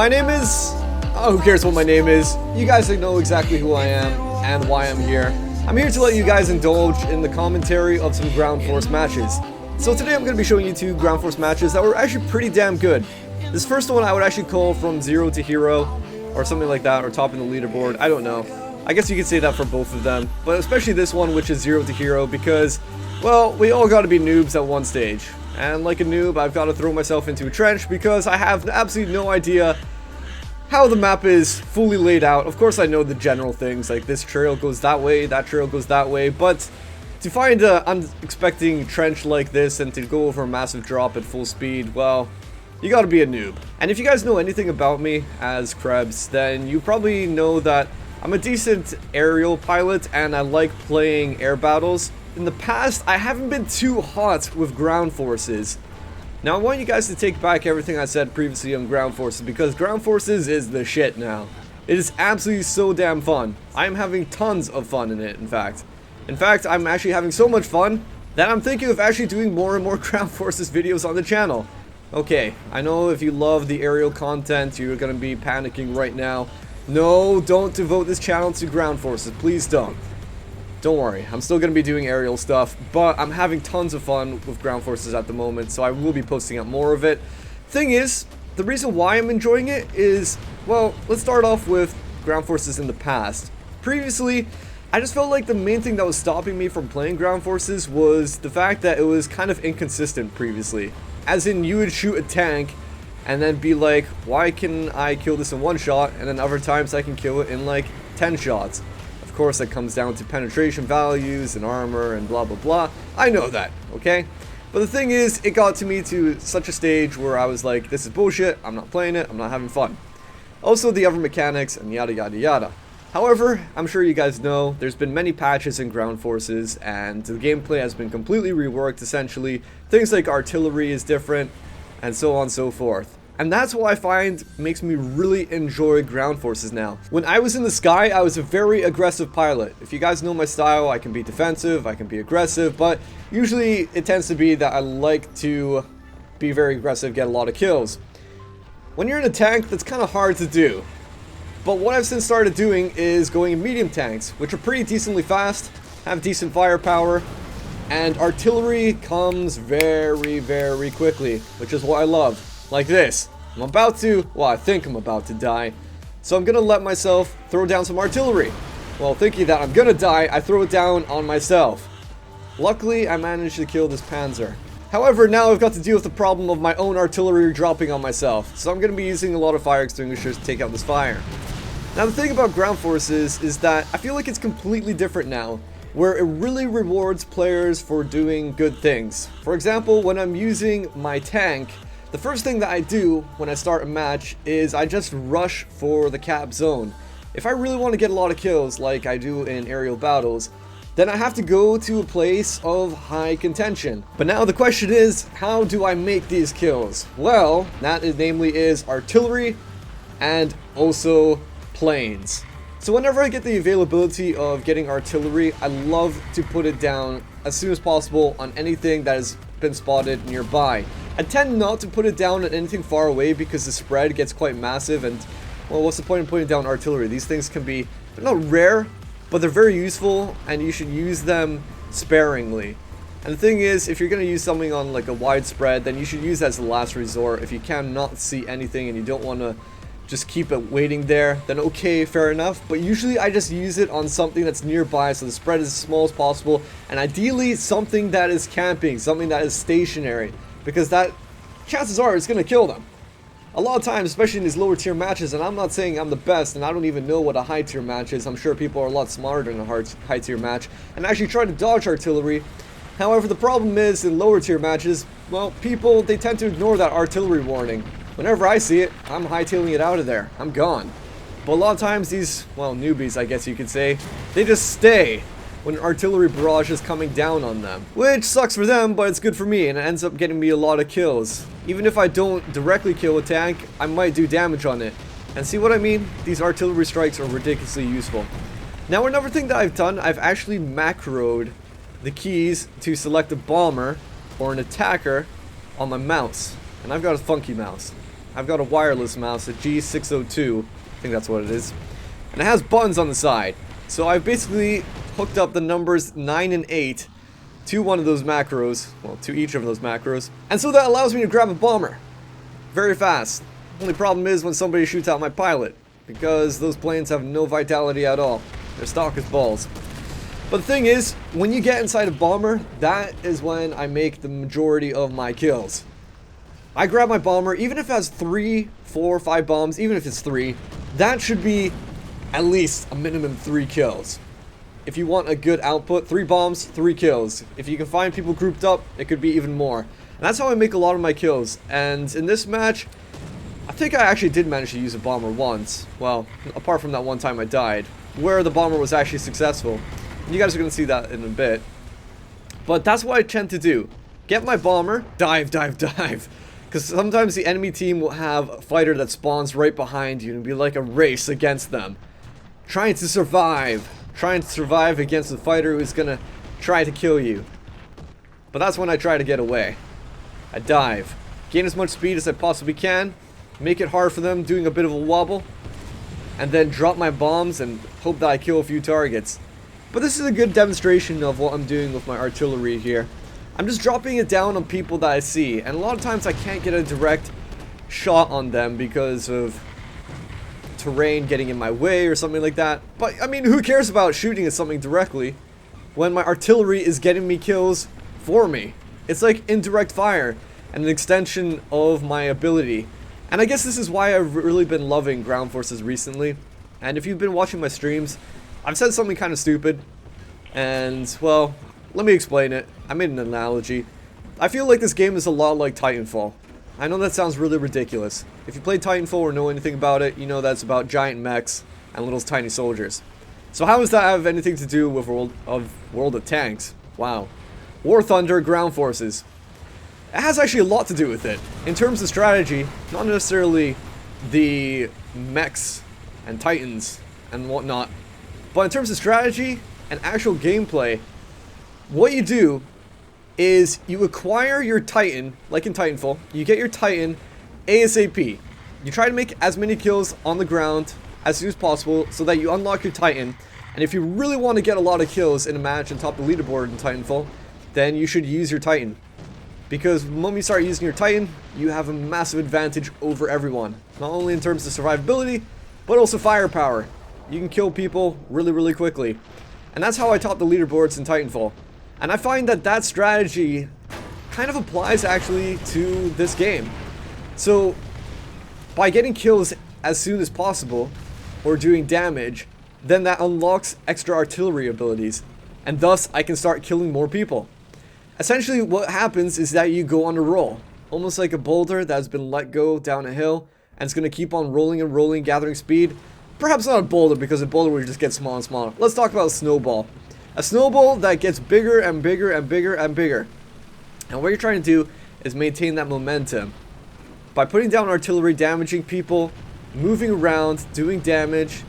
my name is... Oh, who cares what my name is? You guys know exactly who I am and why I'm here. I'm here to let you guys indulge in the commentary of some ground force matches. So today I'm going to be showing you two ground force matches that were actually pretty damn good. This first one I would actually call from 0 to hero, or something like that, or topping the leaderboard, I don't know. I guess you could say that for both of them, but especially this one, which is 0 to hero, because, well, we all gotta be noobs at one stage. And like a noob, I've got to throw myself into a trench because I have absolutely no idea how the map is fully laid out. Of course I know the general things, like this trail goes that way, that trail goes that way, but to find an unexpected trench like this and to go over a massive drop at full speed, well, you gotta be a noob. And if you guys know anything about me as Krebs, then you probably know that I'm a decent aerial pilot and I like playing air battles. In the past, I haven't been too hot with ground forces. Now I want you guys to take back everything I said previously on ground forces, because ground forces is the shit now. It is absolutely so damn fun. I am having tons of fun in it, in fact. I'm actually having so much fun that I'm thinking of actually doing more and more ground forces videos on the channel. Okay, I know if you love the aerial content, you're gonna be panicking right now. No, don't devote this channel to ground forces, please don't. Don't worry, I'm still going to be doing aerial stuff, but I'm having tons of fun with ground forces at the moment, so I will be posting up more of it. Thing is, the reason why I'm enjoying it is, well, let's start off with ground forces in the past. Previously, I just felt like the main thing that was stopping me from playing ground forces was the fact that it was kind of inconsistent previously. As in, you would shoot a tank and then be like, why can I kill this in one shot, and then other times I can kill it in like 10 shots. Of course, that comes down to penetration values and armor and blah blah blah. I know that, okay? But the thing is, it got to me to such a stage where I was like, this is bullshit, I'm not playing it, I'm not having fun. Also, the other mechanics and yada yada yada. However, I'm sure you guys know, there's been many patches in ground forces, and the gameplay has been completely reworked essentially. Things like artillery is different, and so on and so forth. And that's what I find makes me really enjoy ground forces now. When I was in the sky, I was a very aggressive pilot. If you guys know my style, I can be defensive, I can be aggressive, but usually it tends to be that I like to be very aggressive, get a lot of kills. When you're in a tank, that's kind of hard to do. But what I've since started doing is going in medium tanks, which are pretty decently fast, have decent firepower, and artillery comes very, very quickly, which is what I love. Like this. I'm about to, well, I think I'm about to die. So I'm gonna let myself throw down some artillery. Well, thinking that I'm gonna die, I throw it down on myself. Luckily, I managed to kill this Panzer. However, now I've got to deal with the problem of my own artillery dropping on myself. So I'm gonna be using a lot of fire extinguishers to take out this fire. Now the thing about ground forces is that I feel like it's completely different now, where it really rewards players for doing good things. For example, when I'm using my tank, the first thing that I do when I start a match is I just rush for the cap zone. If I really want to get a lot of kills like I do in aerial battles, then I have to go to a place of high contention. But now the question is, how do I make these kills? Well, that namely is artillery and also planes. So whenever I get the availability of getting artillery, I love to put it down as soon as possible on anything that has been spotted nearby. I tend not to put it down on anything far away because the spread gets quite massive, and, well, what's the point in putting down artillery? These things can be, they're not rare, but they're very useful, and you should use them sparingly. And the thing is, if you're going to use something on like a wide spread, then you should use that as the last resort. If you cannot see anything and you don't want to just keep it waiting there, then okay, fair enough. But usually I just use it on something that's nearby, so the spread is as small as possible, and ideally something that is camping, something that is stationary, because that, chances are, it's going to kill them. A lot of times, especially in these lower tier matches, and I'm not saying I'm the best, and I don't even know what a high tier match is. I'm sure people are a lot smarter than a high tier match, and actually try to dodge artillery. However, the problem is, in lower tier matches, well, people, they tend to ignore that artillery warning. Whenever I see it, I'm hightailing it out of there. I'm gone. But a lot of times these, well, newbies, I guess you could say, they just stay when an artillery barrage is coming down on them. Which sucks for them, but it's good for me, and it ends up getting me a lot of kills. Even if I don't directly kill a tank, I might do damage on it. And see what I mean? These artillery strikes are ridiculously useful. Now another thing that I've done, I've actually macroed the keys to select a bomber or an attacker on my mouse. And I've got a funky mouse. I've got a wireless mouse, a G602, I think that's what it is, and it has buttons on the side. So I've basically hooked up the numbers 9 and 8 to one of those macros, well, to each of those macros, and so that allows me to grab a bomber very fast. Only problem is when somebody shoots out my pilot, because those planes have no vitality at all. They're stock as balls. But the thing is, when you get inside a bomber, that is when I make the majority of my kills. I grab my bomber, even if it has 3, 4, 5 bombs, even if it's 3, that should be at least a minimum 3 kills. If you want a good output, 3 bombs, 3 kills. If you can find people grouped up, it could be even more. And that's how I make a lot of my kills. And in this match, I think I actually did manage to use a bomber once. Well, apart from that one time I died, where the bomber was actually successful. You guys are going to see that in a bit. But that's what I tend to do. Get my bomber, dive, dive, dive. Because sometimes the enemy team will have a fighter that spawns right behind you and be like a race against them. Trying to survive. Trying to survive against the fighter who's going to try to kill you. But that's when I try to get away. I dive. Gain as much speed as I possibly can. Make it hard for them, doing a bit of a wobble. And then drop my bombs and hope that I kill a few targets. But this is a good demonstration of what I'm doing with my artillery here. I'm just dropping it down on people that I see, and a lot of times I can't get a direct shot on them because of terrain getting in my way or something like that. But I mean, who cares about shooting at something directly when my artillery is getting me kills for me? It's like indirect fire and an extension of my ability. And I guess this is why I've really been loving ground forces recently. And if you've been watching my streams, I've said something kind of stupid, and, well, let me explain it. I made an analogy. I feel like this game is a lot like Titanfall. I know that sounds really ridiculous. If you played Titanfall or know anything about it, you know that's about giant mechs and little tiny soldiers. So how does that have anything to do with World of Tanks? Wow. War Thunder ground forces. It has actually a lot to do with it. In terms of strategy, not necessarily the mechs and titans and whatnot, but in terms of strategy and actual gameplay, what you do is you acquire your Titan, like in Titanfall. You get your Titan ASAP. You try to make as many kills on the ground as soon as possible so that you unlock your Titan. And if you really want to get a lot of kills in a match and top the leaderboard in Titanfall, then you should use your Titan. Because the moment you start using your Titan, you have a massive advantage over everyone. Not only in terms of survivability, but also firepower. You can kill people really, really quickly. And that's how I top the leaderboards in Titanfall. And I find that that strategy kind of applies actually to this game. So, by getting kills as soon as possible, or doing damage, then that unlocks extra artillery abilities. And thus, I can start killing more people. Essentially, what happens is that you go on a roll. Almost like a boulder that's been let go down a hill, and it's going to keep on rolling and rolling, gathering speed. Perhaps not a boulder, because a boulder will just get smaller and smaller. Let's talk about a snowball. A snowball that gets bigger and bigger and bigger and bigger. And what you're trying to do is maintain that momentum. By putting down artillery, damaging people, moving around, doing damage,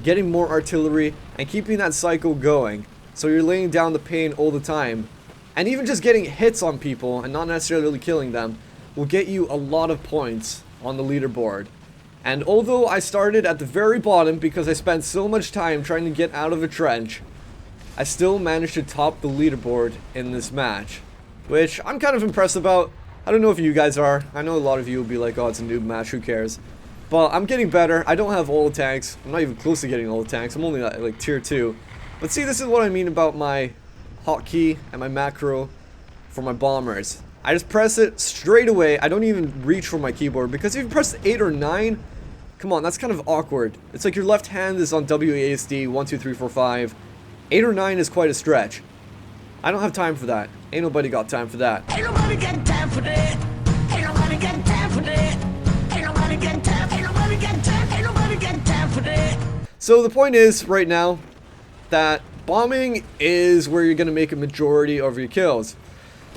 getting more artillery, and keeping that cycle going. So you're laying down the pain all the time. And even just getting hits on people, and not necessarily killing them, will get you a lot of points on the leaderboard. And although I started at the very bottom because I spent so much time trying to get out of a trench, I still managed to top the leaderboard in this match, which I'm kind of impressed about. I don't know if you guys are. I know a lot of you will be like, oh, it's a noob match, who cares? But I'm getting better. I don't have all the tanks. I'm not even close to getting all the tanks. I'm only at like tier 2. But see, this is what I mean about my hotkey and my macro for my bombers. I just press it straight away. I don't even reach for my keyboard, because if you press 8 or 9, come on, that's kind of awkward. It's like your left hand is on WASD 1, 2, 3, 4, 5. 8 or 9 is quite a stretch. I don't have time for that. Ain't nobody got time for that. Ain't nobody got time for that. Ain't nobody got time for that. Ain't nobody got time. Ain't nobody got time. Ain't nobody got time for that. So the point is, right now, that bombing is where you're going to make a majority of your kills.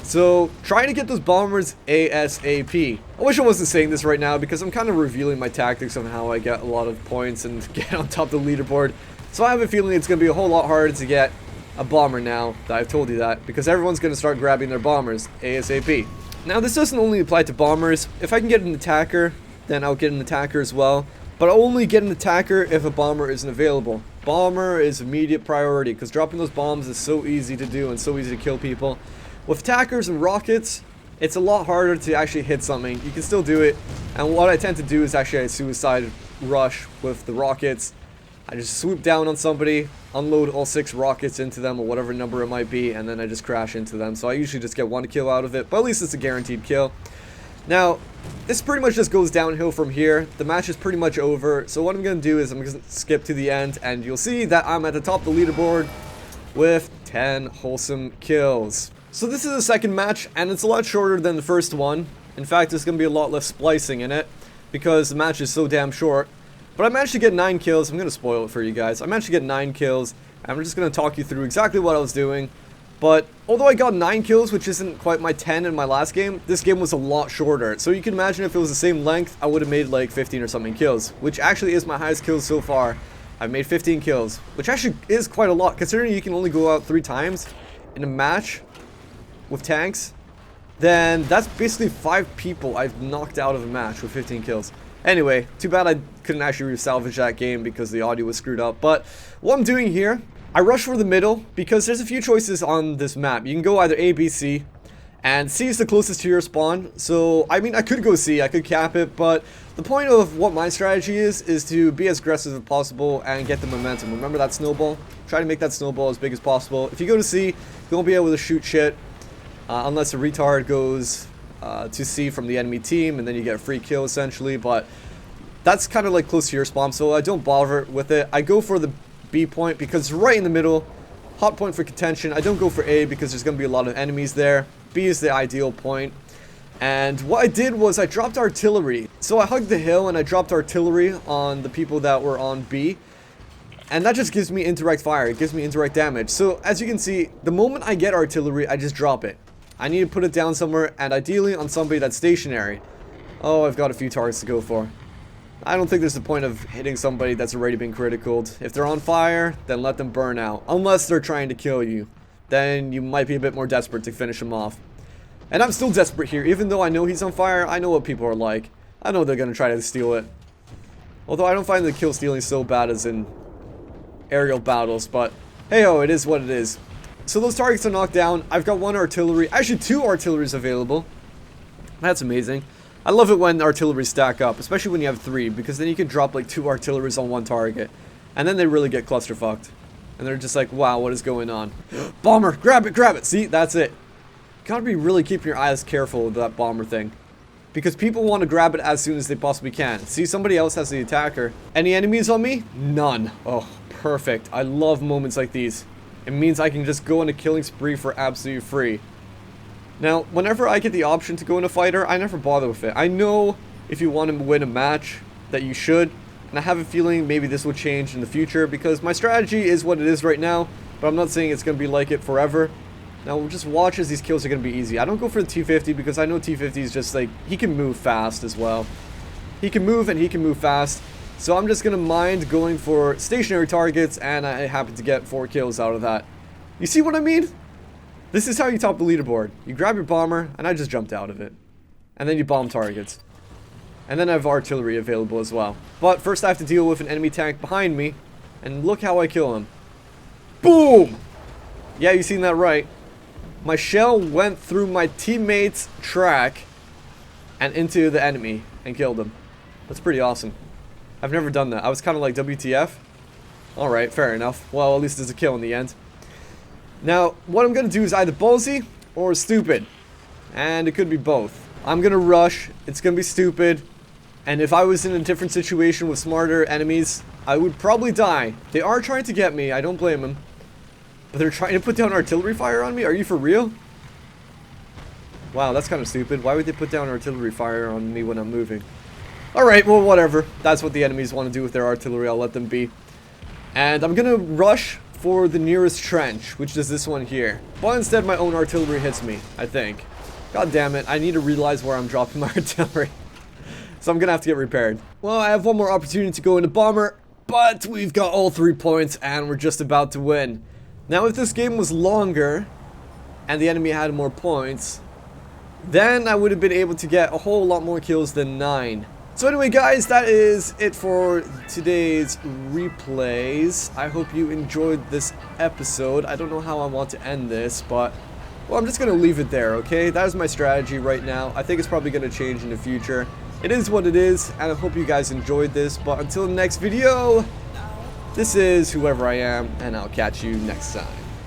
So try to get those bombers ASAP. I wish I wasn't saying this right now, because I'm kind of revealing my tactics on how I get a lot of points and get on top of the leaderboard. So I have a feeling it's going to be a whole lot harder to get a bomber now that I've told you that, because everyone's going to start grabbing their bombers ASAP. Now this doesn't only apply to bombers. If I can get an attacker then I'll get an attacker as well. But I'll only get an attacker if a bomber isn't available. Bomber is immediate priority, because dropping those bombs is so easy to do and so easy to kill people. With attackers and rockets, it's a lot harder to actually hit something. You can still do it, and what I tend to do is actually a suicide rush with the rockets. I just swoop down on somebody, unload all 6 rockets into them, or whatever number it might be, and then I just crash into them. So I usually just get 1 kill out of it, but at least it's a guaranteed kill. Now, this pretty much just goes downhill from here. The match is pretty much over, so what I'm going to do is I'm going to skip to the end, and you'll see that I'm at the top of the leaderboard with 10 wholesome kills. So this is the second match, and it's a lot shorter than the first one. In fact, there's going to be a lot less splicing in it, because the match is so damn short. But I managed to get 9 kills. I'm going to spoil it for you guys. I managed to get 9 kills, and I'm just going to talk you through exactly what I was doing. But although I got 9 kills, which isn't quite my 10 in my last game, this game was a lot shorter. So you can imagine if it was the same length, I would have made like 15 or something kills, which actually is my highest kills so far. I've made 15 kills, which actually is quite a lot, considering you can only go out 3 times in a match with tanks. Then that's basically 5 people I've knocked out of a match with 15 kills. Anyway, too bad I couldn't actually salvage that game because the audio was screwed up. But what I'm doing here, I rush for the middle because there's a few choices on this map. You can go either A, B, C, and C is the closest to your spawn. So, I mean, I could go C, I could cap it, but the point of what my strategy is to be as aggressive as possible and get the momentum. Remember that snowball? Try to make that snowball as big as possible. If you go to C, you won't be able to shoot shit unless a retard goes to C from the enemy team, and then you get a free kill essentially. But that's kind of like close to your spawn, so I don't bother with it. I go for the B point because it's right in the middle, hot point for contention. I don't go for A because there's going to be a lot of enemies there. B is the ideal point. And what I did was I dropped artillery. So I hugged the hill and I dropped artillery on the people that were on B. And that just gives me indirect fire. It gives me indirect damage. So as you can see, the moment I get artillery, I just drop it. I need to put it down somewhere, and ideally on somebody that's stationary. Oh, I've got a few targets to go for. I don't think there's a point of hitting somebody that's already been criticaled. If they're on fire, then let them burn out. Unless they're trying to kill you. Then you might be a bit more desperate to finish him off. And I'm still desperate here. Even though I know he's on fire, I know what people are like. I know they're going to try to steal it. Although I don't find the kill stealing so bad as in aerial battles, but hey-ho, it is what it is. So those targets are knocked down. I've got 1 artillery. Actually, 2 artilleries available. That's amazing. I love it when artillery stack up, especially when you have 3, because then you can drop like 2 artilleries on 1 target. And then they really get clusterfucked. And they're just like, wow, what is going on? Bomber, grab it, grab it. See, that's it. Gotta be really keeping your eyes careful with that bomber thing. Because people want to grab it as soon as they possibly can. See, somebody else has the attacker. Any enemies on me? None. Oh, perfect. I love moments like these. It means I can just go on a killing spree for absolutely free. Now, whenever I get the option to go in a fighter, I never bother with it. I know if you want to win a match that you should, and I have a feeling maybe this will change in the future because my strategy is what it is right now, but I'm not saying it's going to be like it forever. Now, we'll just watch as these kills are going to be easy. I don't go for the T50 because I know T50 is just like, he can move fast as well. He can move and he can move fast. So I'm just going to mind going for stationary targets, and I happen to get 4 kills out of that. You see what I mean? This is how you top the leaderboard. You grab your bomber, and I just jumped out of it. And then you bomb targets. And then I have artillery available as well. But first I have to deal with an enemy tank behind me, and look how I kill him. Boom! Yeah, you seen that right. My shell went through my teammate's track and into the enemy and killed him. That's pretty awesome. I've never done that. I was kind of like, WTF? Alright, fair enough. Well, at least it's a kill in the end. Now, what I'm going to do is either ballsy or stupid. And it could be both. I'm going to rush. It's going to be stupid. And if I was in a different situation with smarter enemies, I would probably die. They are trying to get me. I don't blame them. But they're trying to put down artillery fire on me? Are you for real? Wow, that's kind of stupid. Why would they put down artillery fire on me when I'm moving? Alright, well, whatever. That's what the enemies want to do with their artillery. I'll let them be. And I'm going to rush for the nearest trench, which is this one here. But instead, my own artillery hits me, I think. God damn it. I need to realize where I'm dropping my artillery. So I'm going to have to get repaired. Well, I have one more opportunity to go into bomber, but we've got all 3 points, and we're just about to win. Now, if this game was longer, and the enemy had more points, then I would have been able to get a whole lot more kills than 9. So anyway, guys, that is it for today's replays. I hope you enjoyed this episode. I don't know how I want to end this, but, well, I'm just going to leave it there, okay? That is my strategy right now. I think it's probably going to change in the future. It is what it is, and I hope you guys enjoyed this. But until the next video, this is whoever I am, and I'll catch you next time.